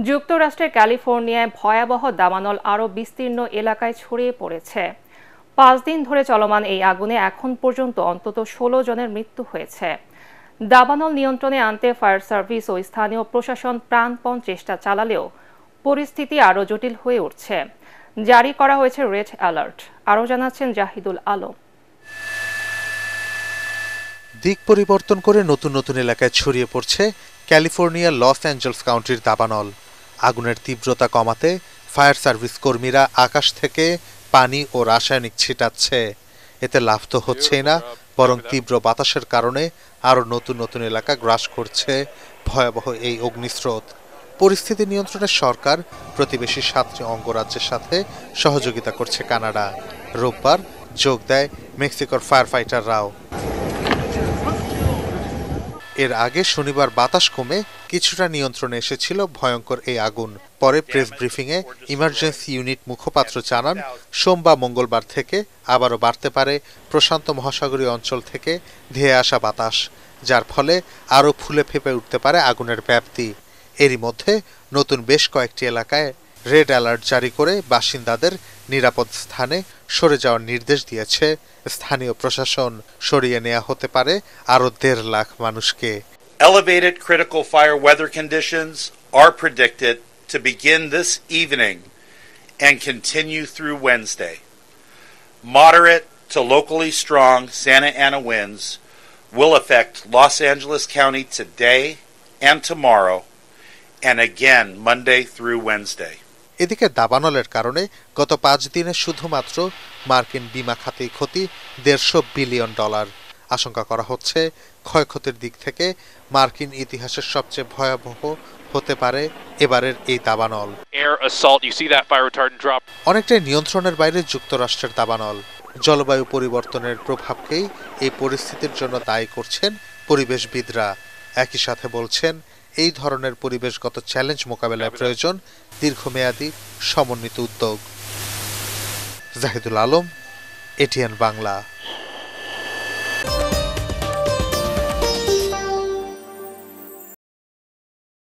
যুক্তরাষ্ট্রের ক্যালিফোর্নিয়ায় ভয়াবহ দাবানল আরও বিস্তীর্ণ এলাকায় ছড়িয়ে পড়েছে। 5 দিন ধরে চলমান এই আগুনে এখন পর্যন্ত অন্তত 16 জনের মৃত্যু হয়েছে। দাবানল নিয়ন্ত্রণে আনতে ফায়ার সার্ভিস ও স্থানীয় প্রশাসন প্রাণপণ চেষ্টা চালালেও পরিস্থিতি আরও জটিল হয়ে উঠছে। জারি করা হয়েছে রেড অ্যালার্ট। আরও জানাচ্ছেন জাহিদুল আলম। দিক পরিবর্তন করে নতুন নতুন এলাকায় ছড়িয়ে পড়ছে ক্যালিফোর্নিয়ার লস অ্যাঞ্জেলস কাউন্টির দাবানল। আগুনের তীব্রতা কমাতে ফায়ার সার্ভিস কর্মীরা আকাশ থেকে পানি ও রাসায়নিক ছিটাচ্ছে। এতে লাভ তো হচ্ছেই না, বরং তীব্র বাতাসের কারণে আরও নতুন নতুন এলাকা গ্রাস করছে ভয়াবহ এই অগ্নিস্রোত। পরিস্থিতি নিয়ন্ত্রণে সরকার প্রতিবেশী 7টি অঙ্গরাজ্যের সাথে সহযোগিতা করছে কানাডা। রোববার যোগ দেয় মেক্সিকোর ফায়ার ফাইটাররাও। এর আগে শনিবার বাতাস কমে কিছুটা নিয়ন্ত্রণে এসেছিল ভয়ঙ্কর এই আগুন। পরে প্রেস ব্রিফিংয়ে ইমার্জেন্সি ইউনিট মুখপাত্র জানান, সোম বা মঙ্গলবার থেকে আবারও বাড়তে পারে প্রশান্ত মহাসাগরীয় অঞ্চল থেকে ধেয়ে আসা বাতাস, যার ফলে আরও ফুলে ফেঁপে উঠতে পারে আগুনের ব্যাপ্তি। এরই মধ্যে নতুন বেশ কয়েকটি এলাকায় রেড অ্যালার্ট জারি করে বাসিন্দাদের নিরাপদ স্থানে সরে যাওয়ার নির্দেশ দিয়েছে স্থানীয় প্রশাসন। সরিয়ে নেওয়া হতে পারে আরও 1.5 লাখ মানুষকে। Elevated critical fire weather conditions are predicted to begin this evening and continue through Wednesday. Moderate to locally strong Santa Ana winds will affect Los Angeles County today and tomorrow, and again Monday through Wednesday. এদিকে দাবানলের কারণে গত 5 দিনে শুধুমাত্র মার্কিন বিমা খাতেই ক্ষতি $150 billion. আশঙ্কা করা হচ্ছে ক্ষয়ক্ষতির দিক থেকে মার্কিন ইতিহাসের সবচেয়ে ভয়াবহ হতে পারে এবারের এই দাবানল। অনেকটাই নিয়ন্ত্রণের বাইরে যুক্তরাষ্ট্রের দাবানল। জলবায়ু পরিবর্তনের প্রভাবকেই এই পরিস্থিতির জন্য দায়ী করছেন পরিবেশবিদরা। একই সাথে বলছেন, এই ধরনের পরিবেশগত চ্যালেঞ্জ মোকাবেলায় প্রয়োজন দীর্ঘমেয়াদী সমন্বিত উদ্যোগ। জাহিদুল আলম, এটিএন বাংলা।